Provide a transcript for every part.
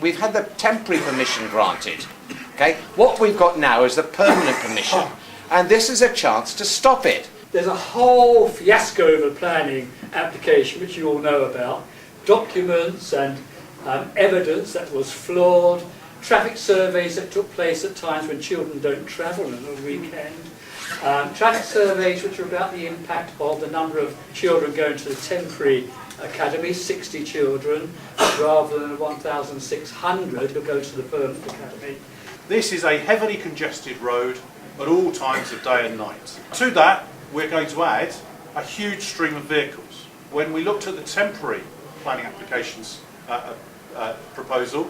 We've had the temporary permission granted. Okay, what we've got now is the permanent permission, and this is a chance to stop it. There's a whole fiasco of a planning application which you all know about, documents and evidence that was flawed, traffic surveys that took place at times when children don't travel on a weekend, traffic surveys which are about the impact of the number of children going to the temporary academy, 60 children, rather than 1,600 who go to the permanent academy. This is a heavily congested road at all times of day and night. To that, we're going to add a huge stream of vehicles. When we looked at the temporary planning applications proposal,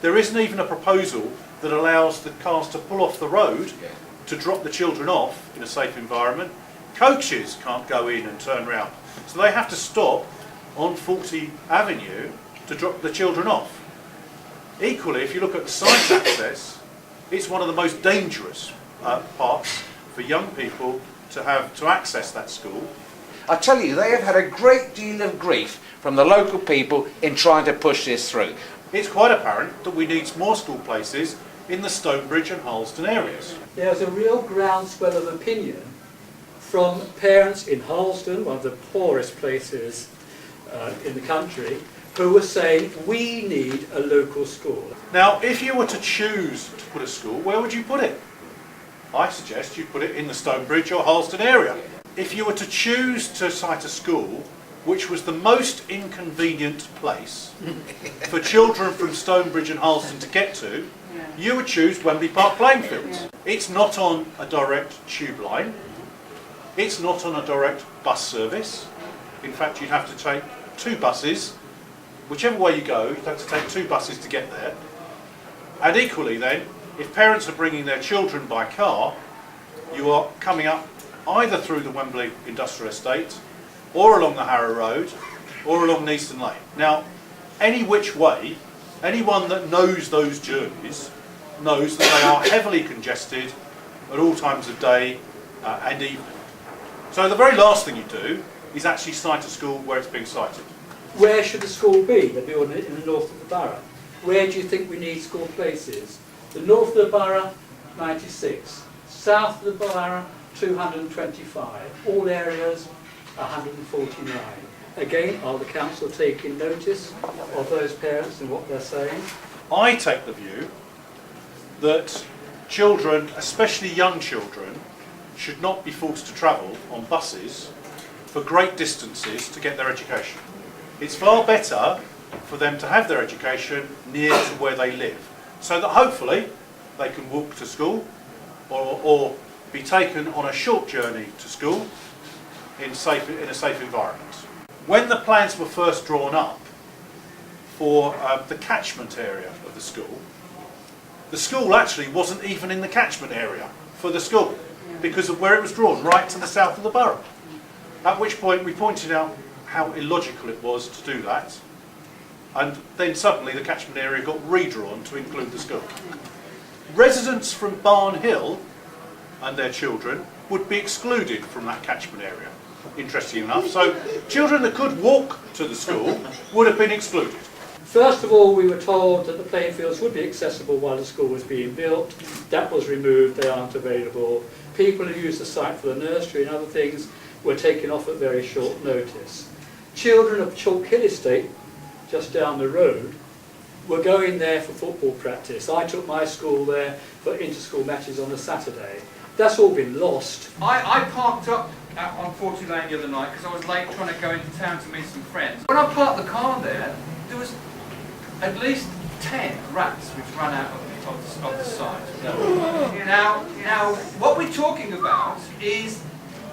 there isn't even a proposal that allows the cars to pull off the road to drop the children off in a safe environment. Coaches can't go in and turn round, so they have to stop on 40 Avenue to drop the children off. Equally, if you look at the site access, it's one of the most dangerous parts for young people to access that school. I tell you, they have had a great deal of grief from the local people in trying to push this through. It's quite apparent that we need more school places in the Stonebridge and Harleston areas. There's a real groundswell of opinion from parents in Harleston, one of the poorest places in the country, who were saying we need a local school. Now, if you were to choose to put a school, where would you put it? I suggest you put it in the Stonebridge or Harleston area. If you were to choose to site a school which was the most inconvenient place for children from Stonebridge and Harleston to get to, you would choose Wembley Park playing fields. It's not on a direct tube line. It's not on a direct bus service. In fact, you'd have to take 2 buses. Whichever way you go, you'd have to take 2 buses to get there. And equally then, if parents are bringing their children by car, you are coming up either through the Wembley Industrial Estate, or along the Harrow Road, or along Neaston Lane. Now, any which way, anyone that knows those journeys knows that they are heavily congested at all times of day and evening. So the very last thing you do is actually site a school where it's being sited. Where should the school be? They'll be in the north of the borough. Where do you think we need school places? The north of the borough, 96. South of the borough, 225. All areas, 149. Again, are the council taking notice of those parents and what they're saying? I take the view that children, especially young children, should not be forced to travel on buses for great distances to get their education. It's far better for them to have their education near to where they live, so that hopefully they can walk to school or be taken on a short journey to school in a safe environment. When the plans were first drawn up for the catchment area of the school actually wasn't even in the catchment area for the school because of where it was drawn, right to the south of the borough. At which point we pointed out how illogical it was to do that, and then suddenly the catchment area got redrawn to include the school. Residents from Barn Hill and their children would be excluded from that catchment area, interesting enough. So children that could walk to the school would have been excluded. First of all, we were told that the playing fields would be accessible while the school was being built. That was removed, they aren't available. People who use the site for the nursery and other things were taken off at very short notice. Children of Chalk Hill Estate, just down the road, were going there for football practice. I took my school there for inter-school matches on a Saturday. That's all been lost. I parked up on 40 Lane the other night because I was late trying to go into town to meet some friends. When I parked the car there was at least 10 rats which ran out of the site. Now, what we're talking about is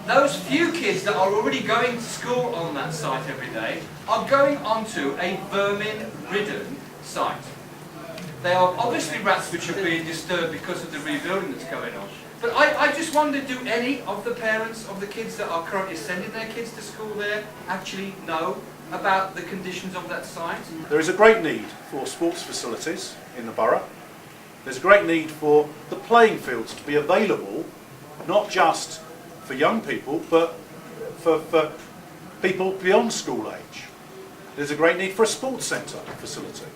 those few kids that are already going to school on that site every day are going onto a vermin-ridden site. They are obviously rats which are being disturbed because of the rebuilding that's going on. But I just wonder, do any of the parents of the kids that are currently sending their kids to school there actually know about the conditions of that site? There is a great need for sports facilities in the borough. There's a great need for the playing fields to be available, not just for young people, but for people beyond school age. There's a great need for a sports centre facility.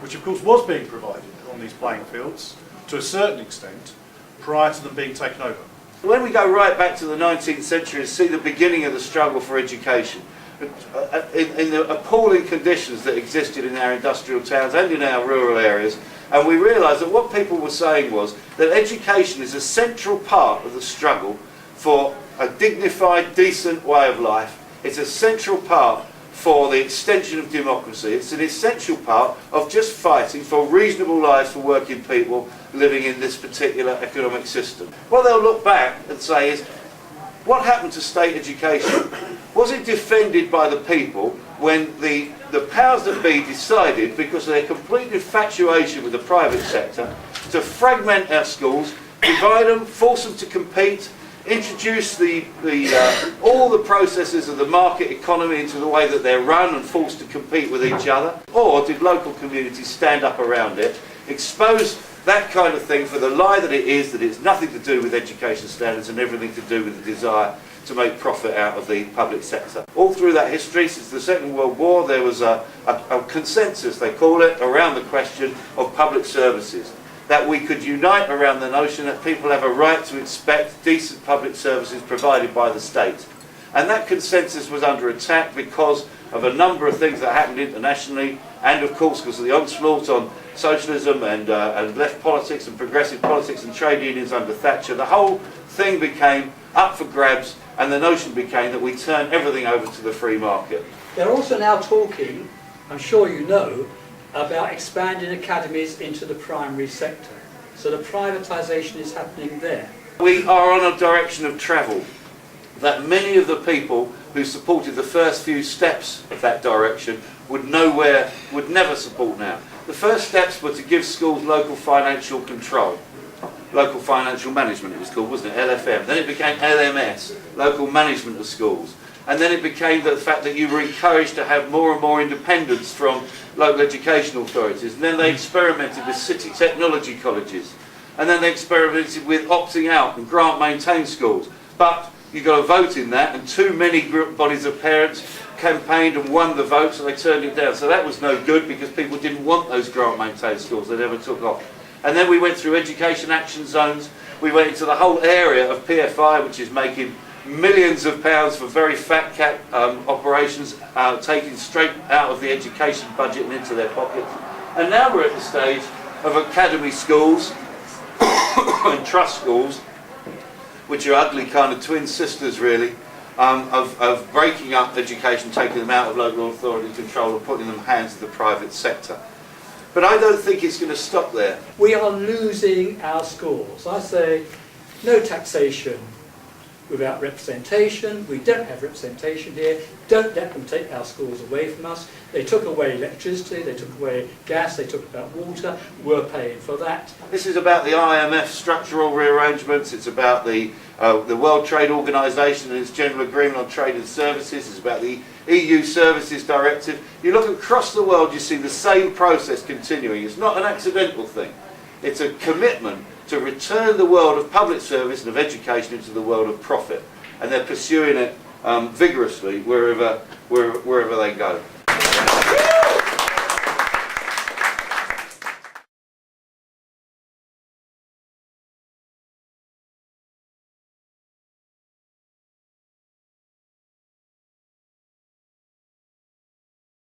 which of course was being provided on these playing fields to a certain extent prior to them being taken over. When we go right back to the 19th century and see the beginning of the struggle for education, in the appalling conditions that existed in our industrial towns and in our rural areas, and we realised that what people were saying was that education is a central part of the struggle for a dignified, decent way of life. It's a central part for the extension of democracy. It's an essential part of just fighting for reasonable lives for working people living in this particular economic system. What they'll look back and say is, what happened to state education? Was it defended by the people when the powers that be decided, because of their complete infatuation with the private sector, to fragment our schools, divide them, force them to compete, introduce all the processes of the market economy into the way that they're run and forced to compete with each other? Or did local communities stand up around it, expose that kind of thing for the lie that it is, that it's nothing to do with education standards and everything to do with the desire to make profit out of the public sector? All through that history, since the Second World War, there was a consensus, they call it, around the question of public services. That we could unite around the notion that people have a right to expect decent public services provided by the state. And that consensus was under attack because of a number of things that happened internationally, and of course because of the onslaught on socialism and left politics and progressive politics and trade unions under Thatcher. The whole thing became up for grabs, and the notion became that we turn everything over to the free market. They're also now talking, I'm sure you know, about expanding academies into the primary sector. So the privatisation is happening there. We are on a direction of travel that many of the people who supported the first few steps of that direction would never support now. The first steps were to give schools local financial control. Local financial management it was called, wasn't it? LFM. Then it became LMS, local management of schools. And then it became the fact that you were encouraged to have more and more independence from local education authorities. And then they experimented with city technology colleges. And then they experimented with opting out and grant maintained schools. But you got a vote in that, and too many bodies of parents campaigned and won the vote, so they turned it down. So that was no good because people didn't want those grant maintained schools. They never took off. And then we went through education action zones. We went into the whole area of PFI, which is making millions of pounds for very fat cat operations, taken straight out of the education budget and into their pockets. And now we're at the stage of academy schools and trust schools, which are ugly kind of twin sisters really, of breaking up education, taking them out of local authority control and putting them in the hands of the private sector. But I don't think it's going to stop there. We are losing our schools. I say no taxation without representation. We don't have representation here. Don't let them take our schools away from us. They took away electricity, they took away gas, they took away water. We're paying for that. This is about the IMF structural rearrangements. It's about the World Trade Organization and its General Agreement on Trade and Services. It's about the EU Services Directive. You look across the world, you see the same process continuing. It's not an accidental thing. It's a commitment to return the world of public service and of education into the world of profit. And they're pursuing it vigorously wherever they go.